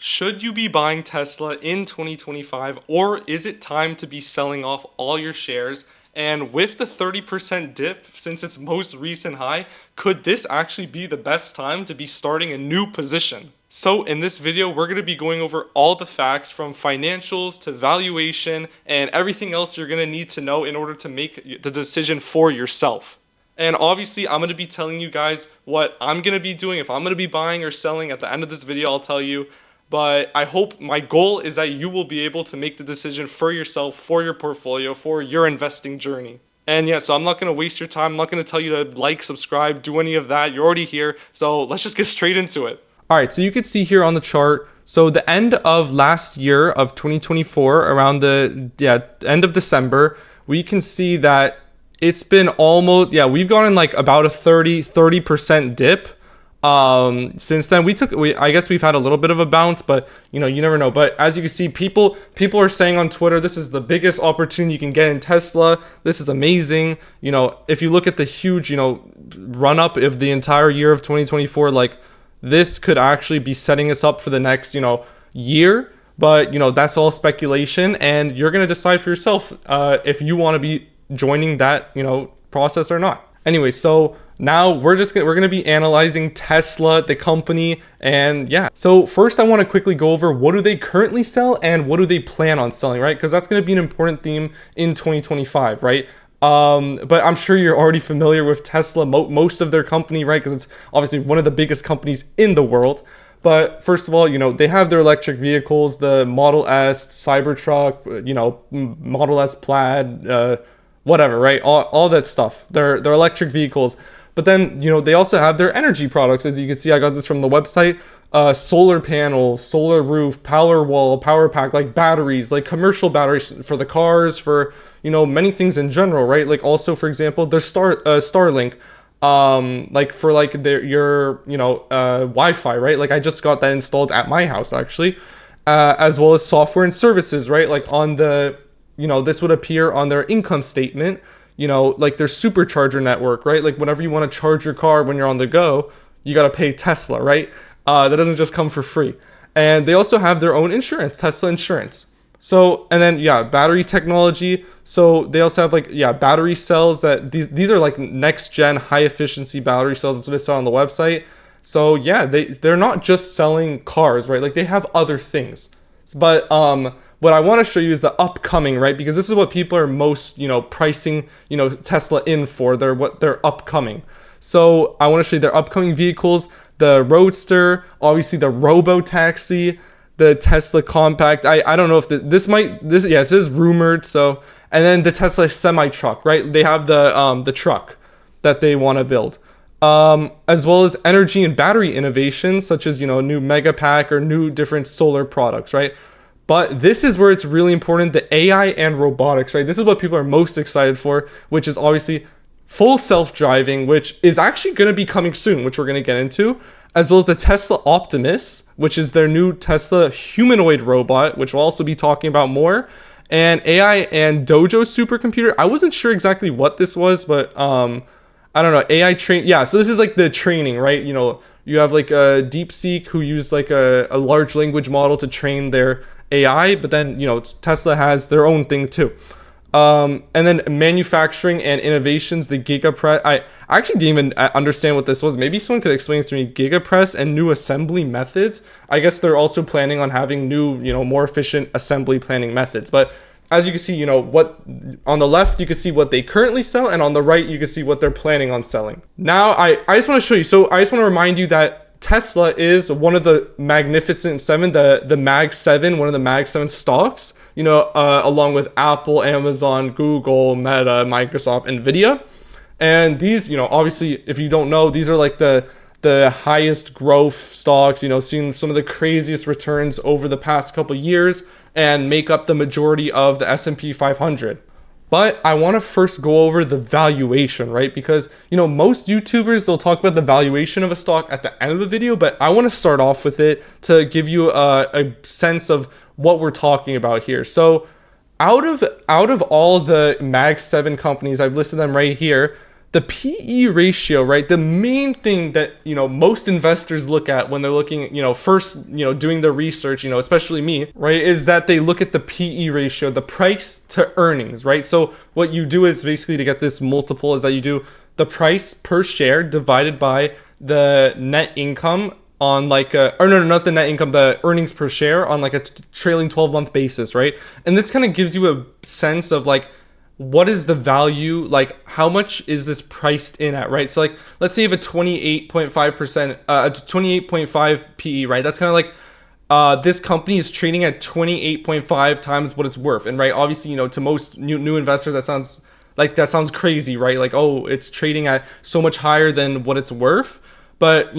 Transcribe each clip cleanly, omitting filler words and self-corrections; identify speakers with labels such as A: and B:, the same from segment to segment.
A: Should you be buying Tesla in 2025, or is it time to be selling off all your shares? And with the 30% dip since its most recent high, could this actually be the best time to be starting a new position? So in this video, we're going to be going over all the facts from financials to valuation and everything else you're going to need to know in order to make the decision for yourself. And obviously, I'm going to be telling you guys what I'm going to be doing. If I'm going to be buying or selling at the end of this video, I'll tell you. But I hope my goal is that you will be able to make the decision for yourself, for your portfolio, for your investing journey. And yeah, so I'm not going to waste your time. I'm not going to tell you to like, subscribe, do any of that. You're already here. So let's just get straight into it. All right, so you can see here on the chart, so the end of last year of 2024, around the end of December, we can see that it's been almost, we've gone in like about a 30% dip. Since then I guess we've had a little bit of a bounce, but you never know. But as you can see, people are saying on Twitter, this is the biggest opportunity you can get in Tesla. This is amazing. If you look at the huge, run up of the entire year of 2024, like this could actually be setting us up for the next, year. But, that's all speculation, and you're going to decide for yourself, if you want to be joining that, process or not. Anyway, so now we're going to be analyzing Tesla, the company, and yeah. So first I want to quickly go over what do they currently sell and what do they plan on selling, right? Because that's going to be an important theme in 2025, right? But I'm sure you're already familiar with Tesla, most of their company, right? Because it's obviously one of the biggest companies in the world. But first of all, they have their electric vehicles, the Model S, Cybertruck, Model S Plaid, whatever, right? All that stuff. They're electric vehicles. But then, they also have their energy products. As you can see, I got this from the website. Solar panels, solar roof, power wall, power pack, like batteries, like commercial batteries for the cars, for, many things in general, right? Like also, for example, there's Starlink, like for like your Wi-Fi, right? Like I just got that installed at my house actually, as well as software and services, right? Like on the, this would appear on their income statement, like their supercharger network, right? Like whenever you want to charge your car when you're on the go, you got to pay Tesla, right? That doesn't just come for free. And they also have their own insurance, Tesla Insurance. So, and then, battery technology. So they also have like, battery cells that these are like next gen high efficiency battery cells. That's what I saw on the website. So yeah, they're not just selling cars, right? Like they have other things. But, what I want to show you is the upcoming, right? Because this is what people are most, pricing, Tesla in for. They're upcoming. So I want to show you their upcoming vehicles, the Roadster, obviously the Robotaxi, the Tesla Compact. I don't know if this is rumored. So, and then the Tesla semi-truck, right? They have the truck that they want to build. As well as energy and battery innovations, such as, new Megapack or new different solar products, right? But this is where it's really important, the AI and robotics, right? This is what people are most excited for, which is obviously full self-driving, which is actually going to be coming soon, which we're going to get into, as well as the Tesla Optimus, which is their new Tesla humanoid robot, which we'll also be talking about more, and AI and Dojo supercomputer. I wasn't sure exactly what this was, but I don't know, AI train. Yeah, so this is like the training, right? You have like a DeepSeek who use like a large language model to train their AI, but then, Tesla has their own thing too. And then manufacturing and innovations, the GigaPress. I actually didn't even understand what this was. Maybe someone could explain it to me. GigaPress and new assembly methods. I guess they're also planning on having new, more efficient assembly planning methods. But as you can see, what on the left, you can see what they currently sell, and on the right, you can see what they're planning on selling. Now, I just want to show you. So I just want to remind you that Tesla is one of the Magnificent Seven, the Mag 7, one of the Mag 7 stocks, along with Apple, Amazon, Google, Meta, Microsoft, Nvidia. And these, obviously, if you don't know, these are like the highest growth stocks, seeing some of the craziest returns over the past couple of years and make up the majority of the S&P 500. But I want to first go over the valuation, right? Because, most YouTubers, they'll talk about the valuation of a stock at the end of the video, but I want to start off with it to give you a sense of what we're talking about here. So out of all the Mag 7 companies, I've listed them right here, the PE ratio, right? The main thing that, most investors look at when they're looking, first, doing their research, especially me, right, is that they look at the PE ratio, the price to earnings, right? So what you do is basically, to get this multiple, is that you do the price per share divided by the net income on like not the net income, the earnings per share on like a trailing 12-month basis, right? And this kind of gives you a sense of like, what is the value, like how much is this priced in at, right? So like, let's say you have a 28.5%, 28.5 PE, right? That's kind of like, this company is trading at 28.5 times what it's worth. And right, obviously, to most new investors, that sounds crazy, right? Like, oh, it's trading at so much higher than what it's worth. But,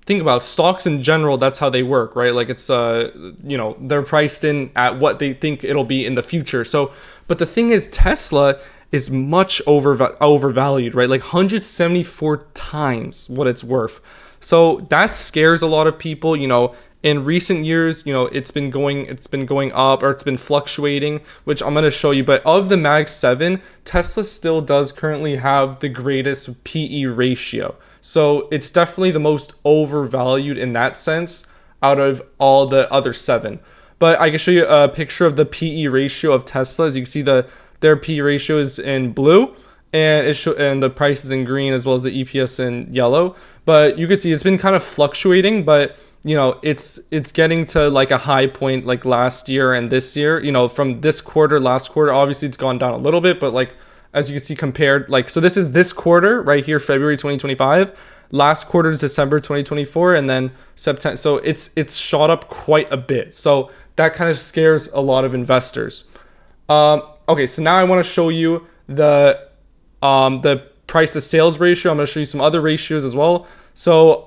A: think about stocks in general, that's how they work, right? Like it's, they're priced in at what they think it'll be in the future. So, but the thing is, Tesla is much overvalued, right? Like 174 times what it's worth. So that scares a lot of people. In recent years, it's been going up, or it's been fluctuating, which I'm going to show you. But of the Mag 7, Tesla still does currently have the greatest PE ratio. So it's definitely the most overvalued in that sense out of all the other 7. But I can show you a picture of the PE ratio of Tesla. As you can see, their PE ratio is in blue, and and the price is in green, as well as the EPS in yellow. But you can see it's been kind of fluctuating, but it's getting to like a high point like last year and this year. From last quarter, obviously it's gone down a little bit, but like, as you can see, compared, like, so this is this quarter right here, February 2025. Last quarter is December 2024, and then September. So it's shot up quite a bit. So that kind of scares a lot of investors. Okay, so now I want to show you the price to sales ratio. I'm going to show you some other ratios as well. So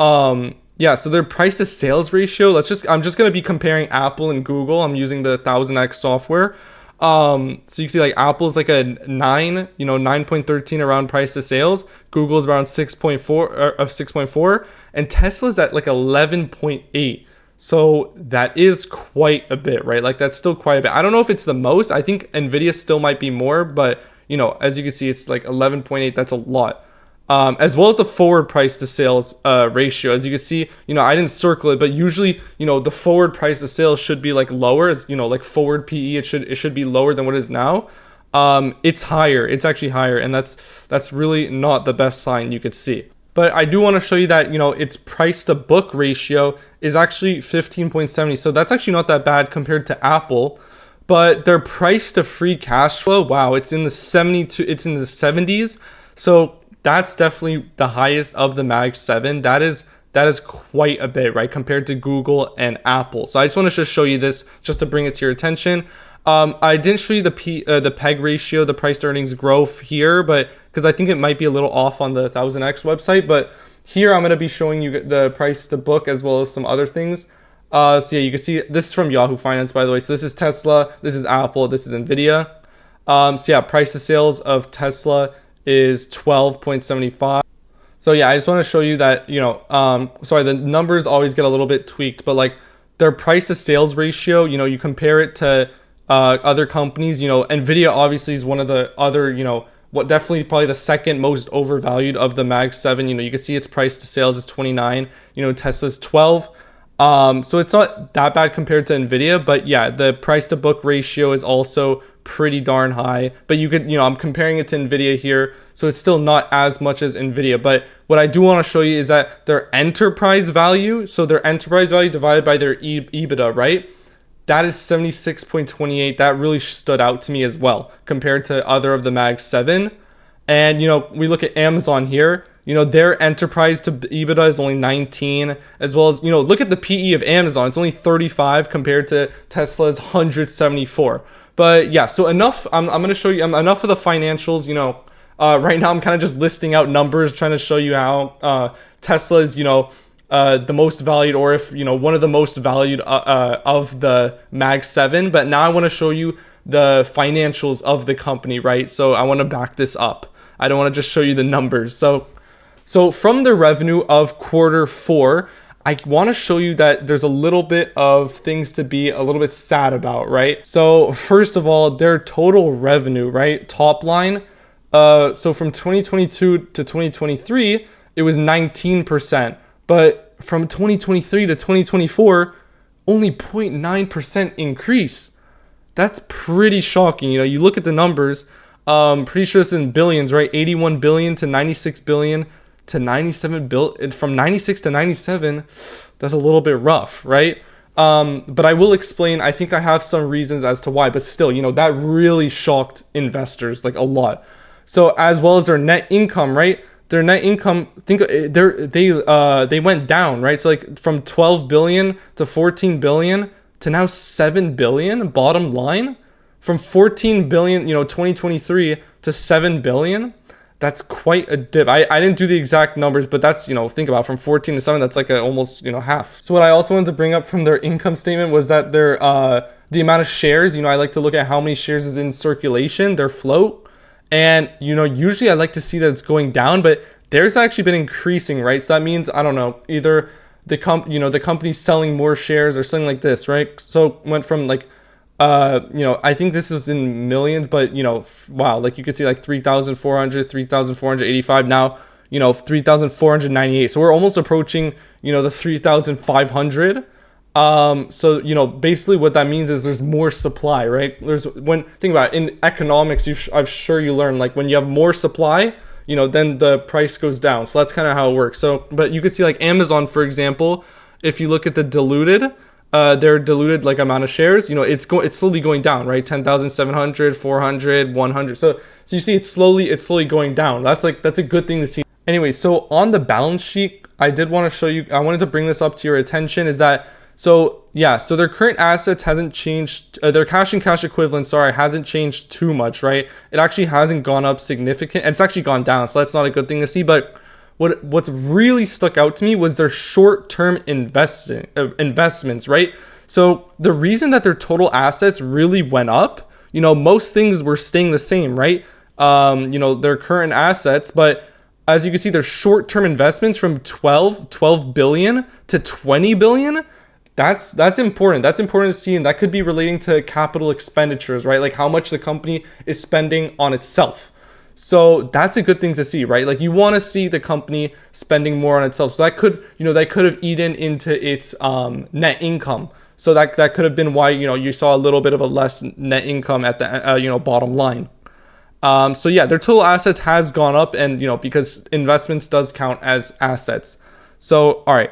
A: yeah, so their price to sales ratio. I'm just going to be comparing Apple and Google. I'm using the 1000X software. So you can see like Apple's like a 9.13 around price to sales. Google's around 6.4, and Tesla's at like 11.8. So that is quite a bit, right? Like that's still quite a bit. I don't know if it's the most. I think Nvidia still might be more, but as you can see, it's like 11.8. That's a lot. As well as the forward price to sales ratio. As you can see, I didn't circle it, but usually, the forward price to sales should be like lower, as like forward PE, it should be lower than what it is now. It's higher. It's actually higher, and that's really not the best sign you could see. But I do want to show you that, its price to book ratio is actually 15.70. So that's actually not that bad compared to Apple. But their price to free cash flow, wow, it's in the 70s. So that's definitely the highest of the Mag 7. That is quite a bit, right, compared to Google and Apple. So I just want to show you this just to bring it to your attention. I didn't show you the PEG ratio, the price to earnings growth here, but because I think it might be a little off on the 1000X website. But here I'm going to be showing you the price to book as well as some other things. So yeah, you can see this is from Yahoo Finance, by the way. So this is Tesla, this is Apple, this is Nvidia. So yeah, price to sales of Tesla is 12.75. So yeah, I just want to show you that, sorry, the numbers always get a little bit tweaked, but like their price to sales ratio, you compare it to other companies, Nvidia obviously is one of the other, what definitely probably the second most overvalued of the Mag 7. You can see its price to sales is 29, Tesla's 12. So it's not that bad compared to Nvidia, but yeah, the price to book ratio is also pretty darn high. But you could, I'm comparing it to Nvidia here, so it's still not as much as Nvidia. But what I do want to show you is that their enterprise value, so their enterprise value divided by their EBITDA, right? That is 76.28. That really stood out to me as well compared to other of the Mag 7. And, we look at Amazon here. Their enterprise to EBITDA is only 19, as well as, look at the PE of Amazon. It's only 35 compared to Tesla's 174. But yeah, so enough. I'm going to show you enough of the financials. Right now I'm kind of just listing out numbers, trying to show you how Tesla is, the most valued, or if, one of the most valued of the Mag 7. But now I want to show you the financials of the company, right? So I want to back this up. I don't want to just show you the numbers. So from the revenue of Q4, I want to show you that there's a little bit of things to be a little bit sad about, right? So first of all, their total revenue, right? Top line, So from 2022 to 2023, it was 19%. But from 2023 to 2024, only 0.9% increase. That's pretty shocking. You know, you look at the numbers, pretty sure it's in billions, right? 81 billion to 96 billion to 97 billion. From 96 to 97, that's a little bit rough, right? But I will explain. I think I have some reasons as to why, but still, you know, that really shocked investors like a lot. So as well as their net income, right? Their net income, they went down, right? So like from 12 billion to 14 billion to now 7 billion bottom line, from 14 billion, you know, 2023 to 7 billion. That's quite a dip. I didn't do the exact numbers, but that's, you know, think about from 14 to 7, that's like almost, you know, half. So what I also wanted to bring up from their income statement was that their the amount of shares, you know, I like to look at how many shares is in circulation, their float. And, you know, usually I like to see that it's going down, but there's actually been increasing, right? So that means, I don't know, either the company's selling more shares or something like this, right? So went from like, you know, I think this was in millions, but, you know, wow, like you could see like 3,400, 3,485 now, you know, 3,498. So we're almost approaching, you know, the 3,500. So, you know, basically what that means is there's more supply, right? Think about it, in economics, I'm sure you learn, like when you have more supply, you know, then the price goes down. So that's kind of how it works. So, but you could see like Amazon, for example, if you look at the diluted, their diluted like amount of shares, you know, it's slowly going down, right? 10,700, 400, 100. So you see it's slowly going down. That's a good thing to see. Anyway, so on the balance sheet, I wanted to bring this up to your attention, is that, so their current assets hasn't changed, their cash and cash equivalents, hasn't changed too much, right? It actually hasn't gone up significant, and it's actually gone down. So that's not a good thing to see, but what's really stuck out to me was their short-term investments, right? So the reason that their total assets really went up, you know, most things were staying the same, right? You know, their current assets, but as you can see, their short-term investments from 12 billion to 20 billion, that's important. That's important to see, and that could be relating to capital expenditures, right? Like how much the company is spending on itself. So that's a good thing to see, right? Like you want to see the company spending more on itself. So that could have eaten into its net income. So that could have been why, you know, you saw a little bit of a less net income at the you know, bottom line. So yeah, their total assets has gone up, and, you know, because investments does count as assets. So all right,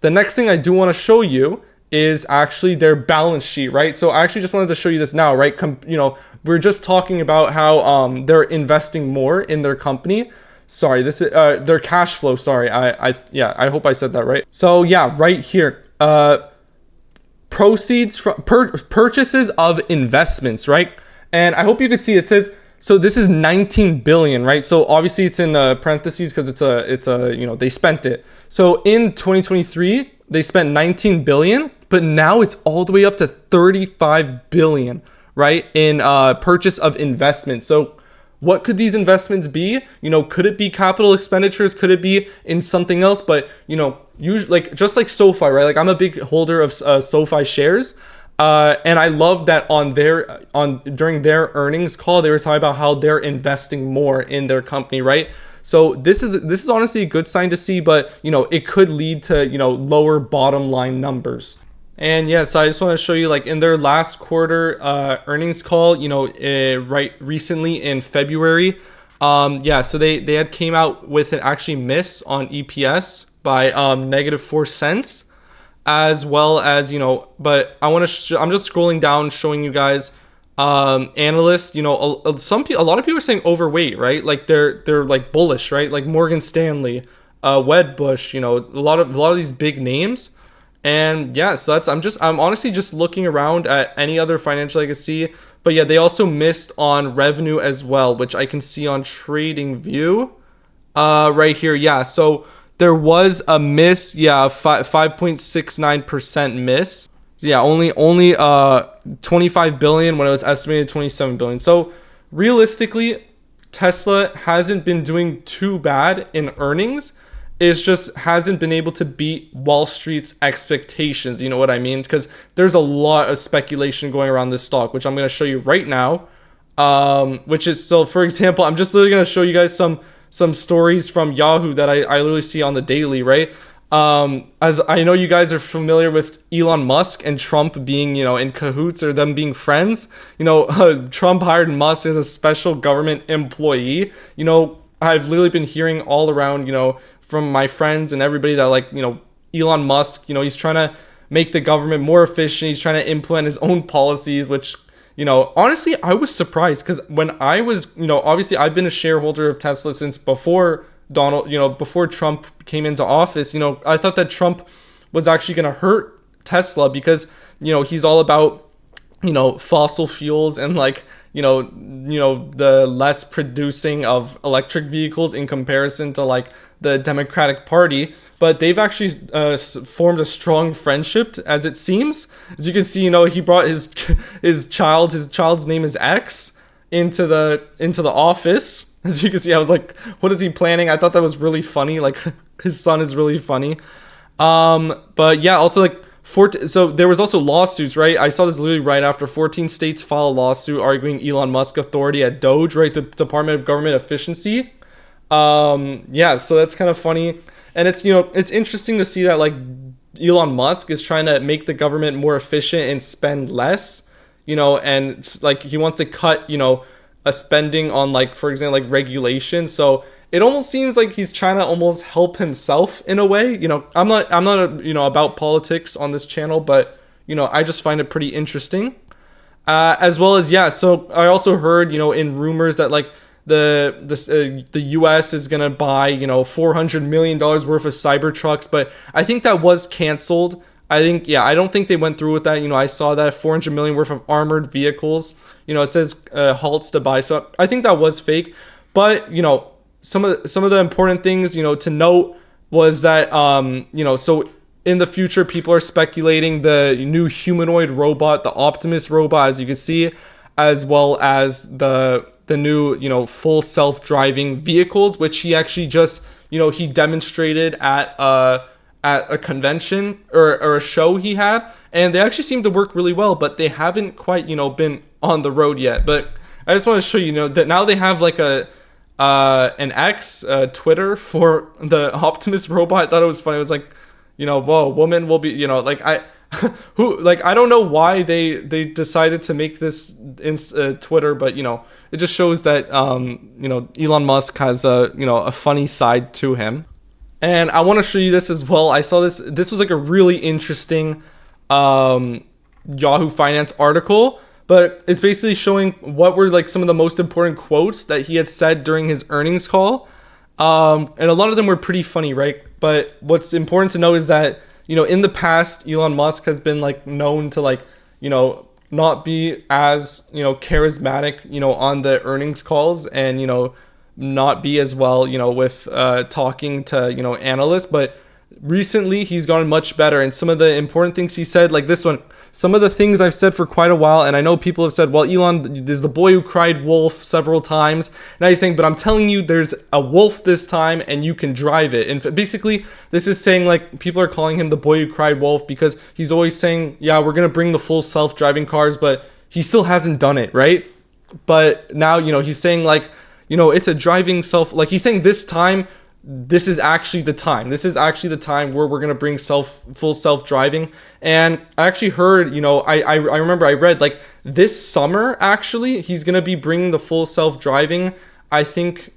A: the next thing I do want to show you is actually their balance sheet, right? So I actually just wanted to show you this now, right? You know, we're just talking about how they're investing more in their company. Sorry, this is their cash flow. Sorry, I hope I said that right. So yeah, right here, proceeds from purchases of investments, right? And I hope you can see it says, so this is 19 billion, right? So obviously it's in parentheses because it's a you know, they spent it. So in 2023, they spent 19 billion, but now it's all the way up to 35 billion, right? In purchase of investments. So what could these investments be? You know, could it be capital expenditures? Could it be in something else? But, you know, usually, like just like SoFi, right? Like I'm a big holder of SoFi shares. And I love that during their earnings call, they were talking about how they're investing more in their company, right? So this is honestly a good sign to see, but, you know, it could lead to, you know, lower bottom line numbers. And yeah, so I just want to show you, like in their last quarter earnings call, you know, right recently in February, so they had came out with an actually miss on EPS by -4 cents, as well as, you know, but I'm just scrolling down showing you guys analysts, you know, a lot of people are saying overweight, right? Like they're like bullish, right? Like Morgan Stanley, Wedbush, you know, a lot of these big names. And yeah, so I'm honestly just looking around at any other financial I could see. But yeah, they also missed on revenue as well, which I can see on TradingView right here. Yeah, so there was a miss, 5.69% miss. So yeah, only 25 billion when it was estimated 27 billion. So realistically, Tesla hasn't been doing too bad in earnings. It just hasn't been able to beat Wall Street's expectations. You know what I mean? Because there's a lot of speculation going around this stock, which I'm going to show you right now.
B: Which is, so for example, I'm just literally going to show you guys some stories from Yahoo that I literally see on the daily, right? As I know you guys are familiar with Elon Musk and Trump being, in cahoots, or them being friends. Trump hired Musk as a special government employee. I've literally been hearing all around, from my friends and everybody that, like, Elon Musk, he's trying to make the government more efficient. He's trying to implement his own policies, which, honestly, I was surprised, because when I was, obviously I've been a shareholder of Tesla since before before Trump came into office. I thought that Trump was actually going to hurt Tesla, because, he's all about, fossil fuels, and, like, the less producing of electric vehicles in comparison to, like, the Democratic Party. But they've actually formed a strong friendship, as it seems. As you can see, he brought his child's name is X into the office. As you can see, I was like, what is he planning? I thought that was really funny. Like, his son is really funny. But yeah, also, like, so there was also lawsuits, right? I saw this literally right after 14 states file a lawsuit arguing Elon Musk authority at DOGE, right? The Department of Government Efficiency. Yeah, so that's kind of funny. And it's, it's interesting to see that, like, Elon Musk is trying to make the government more efficient and spend less, and, like, he wants to cut, a spending on, like, for example, like, regulation. So it almost seems like he's trying to almost help himself in a way. I'm not about politics on this channel, but, I just find it pretty interesting. As well as, yeah, so I also heard, in rumors that, like, the US is gonna buy, $400 million worth of Cybertrucks, but I think that was canceled. I don't think they went through with that. I saw that $400 million worth of armored vehicles. It says halts to buy, so I think that was fake. But some of the important things to note was that so in the future, people are speculating the new humanoid robot, the Optimus robot, as you can see, as well as the new full self-driving vehicles, which he actually just he demonstrated at a convention or a show he had, and they actually seem to work really well, but they haven't quite been on the road yet. But I just want to show you that now they have, like, an X Twitter for the Optimus robot. I thought it was funny. It was like, whoa, woman will be, like, I don't know why they decided to make this in Twitter, but it just shows that Elon Musk has a funny side to him. And I want to show you this as well. I saw this was like a really interesting Yahoo Finance article, but it's basically showing what were, like, some of the most important quotes that he had said during his earnings call. And a lot of them were pretty funny, right? But what's important to note is that, in the past, Elon Musk has been, like, known to, like, not be as, charismatic, on the earnings calls, and, not be as well, with talking to, analysts. But recently he's gotten much better, and some of the important things he said, like this one, some of the things I've said for quite a while, and I know people have said, well, Elon is the boy who cried wolf several times. Now he's saying, but I'm telling you, there's a wolf this time, and you can drive it. And basically, this is saying, like, people are calling him the boy who cried wolf because he's always saying, yeah, we're gonna bring the full self-driving cars, but he still hasn't done it, right? But now, he's saying, like, it's a driving like, he's saying this time, this is actually the time. This is actually the time where we're going to bring full self-driving. And I actually heard, I remember I read, like, this summer, actually, he's going to be bringing the full self-driving. I think,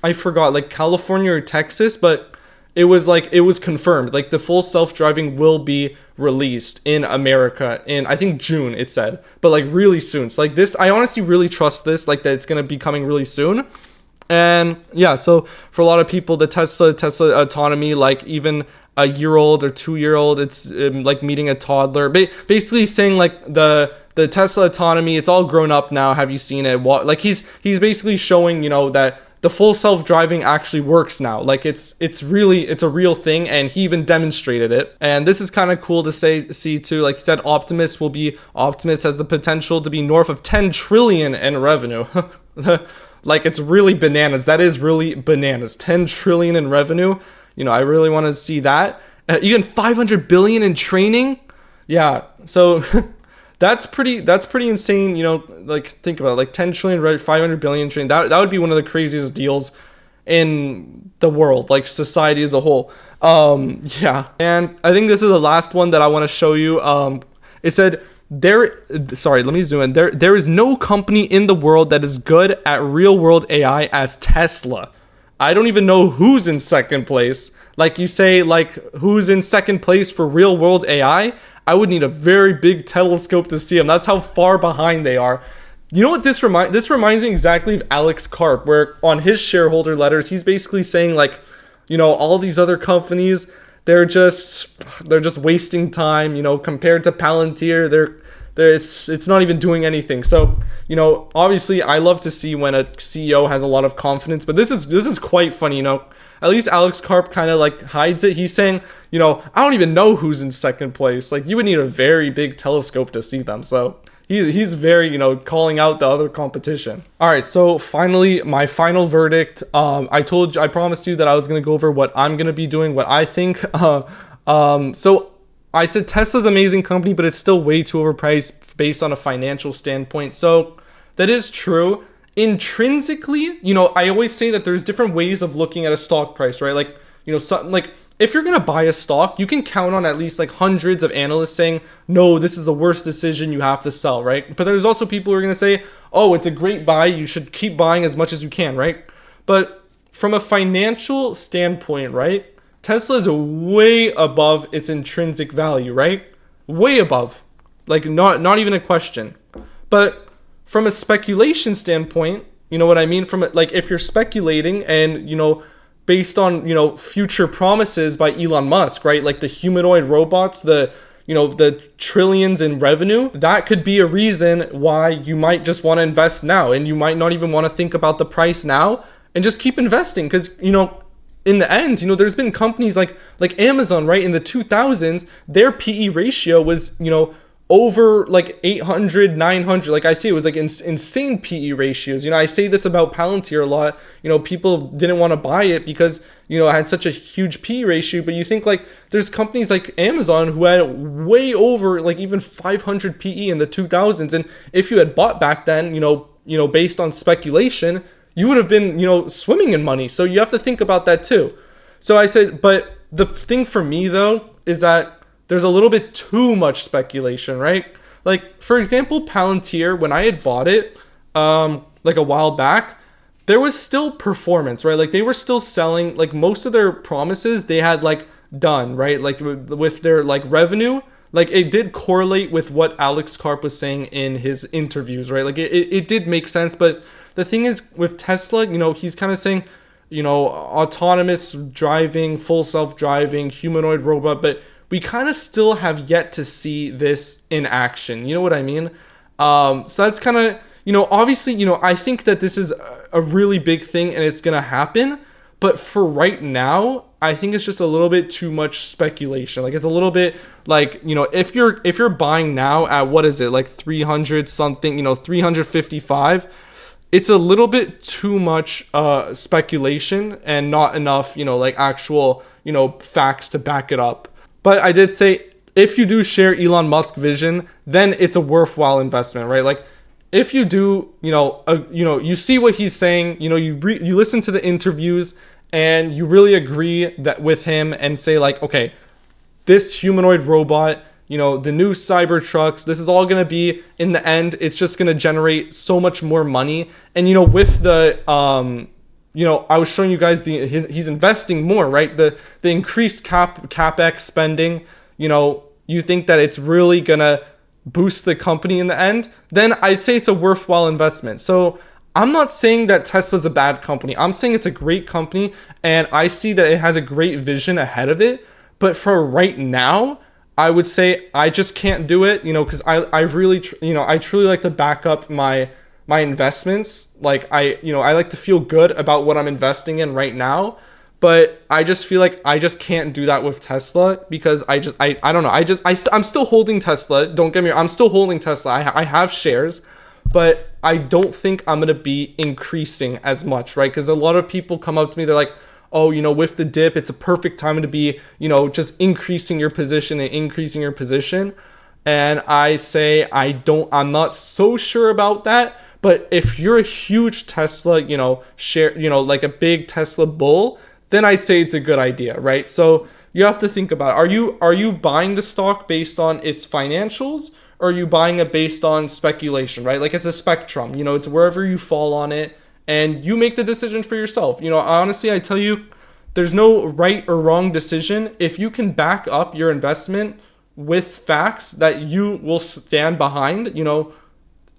B: I forgot, like, California or Texas, but it was confirmed. Like, the full self-driving will be released in America in, I think, June, it said. But, like, really soon. So, like, this, I honestly really trust this, like, that it's going to be coming really soon. And yeah, so for a lot of people, the Tesla autonomy, like, even a year-old or 2-year-old, it's like meeting a toddler. Basically saying, like, the Tesla autonomy, it's all grown up now. Have you seen it? Like, he's basically showing, that the full self-driving actually works now. Like, it's a real thing, and he even demonstrated it. And this is kind of cool to see too. Like he said, Optimus has the potential to be north of 10 trillion in revenue. Like, it's really bananas. That is really bananas. 10 trillion in revenue. I really want to see that. Even 500 billion in training. Yeah. So That's pretty insane, you know, like think about it, like 10 trillion, right? 500 billion trillion. That would be one of the craziest deals in the world, like society as a whole. Yeah. And I think this is the last one that I want to show you. It said sorry, let me zoom in. There is no company in the world that is good at real world AI as Tesla. I don't even know who's in second place. Like you say, like who's in second place for real world AI? I would need a very big telescope to see them. That's how far behind they are. You know what this reminds me exactly of Alex Karp, where on his shareholder letters, he's basically saying like, you know, all these other companies, they're just wasting time, you know, compared to Palantir, it's not even doing anything. So, you know, obviously I love to see when a CEO has a lot of confidence, but this is quite funny, you know. At least Alex Karp kind of like hides it. He's saying, you know, I don't even know who's in second place. Like you would need a very big telescope to see them. So he's very, you know, calling out the other competition. All right, so finally, my final verdict. I promised you that I was gonna go over what I'm gonna be doing, what I think. So I said Tesla's an amazing company, but it's still way too overpriced based on a financial standpoint. So that is true. Intrinsically, you know, I always say that there's different ways of looking at a stock price, right? Like, you know, something like if you're gonna buy a stock, you can count on at least like hundreds of analysts saying, no, this is the worst decision, you have to sell, right? But there's also people who are gonna say, oh, it's a great buy, you should keep buying as much as you can, right? But from a financial standpoint, right, Tesla is way above its intrinsic value, right? Way above, like not even a question. But from a speculation standpoint, you know what I mean? From like if you're speculating and, you know, based on, you know, future promises by Elon Musk, right? Like the humanoid robots, the trillions in revenue, that could be a reason why you might just want to invest now, and you might not even want to think about the price now and just keep investing. Because, you know, in the end, you know, there's been companies like Amazon, right? In the 2000s, their PE ratio was, you know, over like 800, 900. Like I see it was like insane PE ratios. You know, I say this about Palantir a lot. You know, people didn't want to buy it because, you know, it had such a huge PE ratio. But you think like there's companies like Amazon who had way over like even 500 PE in the 2000s. And if you had bought back then, you know, based on speculation, you would have been, you know, swimming in money. So you have to think about that too. So I said, but the thing for me though is that there's a little bit too much speculation, right? Like, for example, Palantir, when I had bought it, like a while back, there was still performance, right? Like, they were still selling, like, most of their promises they had, like, done, right? Like, with their, like, revenue, like, it did correlate with what Alex Karp was saying in his interviews, right? Like, it did make sense, but the thing is, with Tesla, you know, he's kind of saying, you know, autonomous driving, full self-driving, humanoid robot, but we kind of still have yet to see this in action. You know what I mean? So that's kind of, you know, obviously, you know, I think that this is a really big thing and it's going to happen. But for right now, I think it's just a little bit too much speculation. Like it's a little bit like, you know, if you're buying now at what is it, like 300 something, you know, 355, it's a little bit too much speculation and not enough, you know, like actual, you know, facts to back it up. But I did say, if you do share Elon Musk's vision, then it's a worthwhile investment, right? Like, if you do, you know, you see what he's saying, you know, you listen to the interviews, and you really agree that with him, and say like, okay, this humanoid robot, you know, the new Cybertrucks, this is all gonna be in the end, it's just gonna generate so much more money, and you know, with the you know, I was showing you guys he's investing more, right? The increased capex spending, you know, you think that it's really gonna boost the company in the end, then I'd say it's a worthwhile investment. So I'm not saying that Tesla's a bad company. I'm saying it's a great company, and I see that it has a great vision ahead of it. But for right now, I would say I just can't do it, you know, because I really, you know, I truly like to back up my investments. Like I like to feel good about what I'm investing in right now, but I just feel like I just can't do that with Tesla because I don't know. I'm still holding Tesla. Don't get me wrong. I'm still holding Tesla. I have shares, but I don't think I'm going to be increasing as much, right? Because a lot of people come up to me. They're like, oh, you know, with the dip, it's a perfect time to be, you know, just increasing your position and increasing your position. And I say I'm not so sure about that. But if you're a huge Tesla, like a big Tesla bull, then I'd say it's a good idea, right? So you have to think about it. Are you buying the stock based on its financials, or are you buying it based on speculation, right? Like, it's a spectrum, it's wherever you fall on it, and you make the decision for yourself. Honestly, I tell you, there's no right or wrong decision. If you can back up your investment with facts that you will stand behind,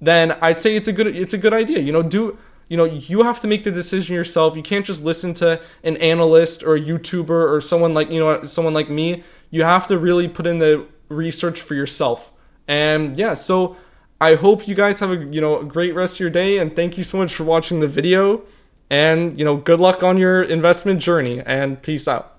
B: then I'd say it's a good idea. You have to make the decision yourself. You can't just listen to an analyst or a YouTuber or someone like me. You have to really put in the research for yourself. And yeah, so I hope you guys have a great rest of your day, and thank you so much for watching the video. And good luck on your investment journey, and peace out.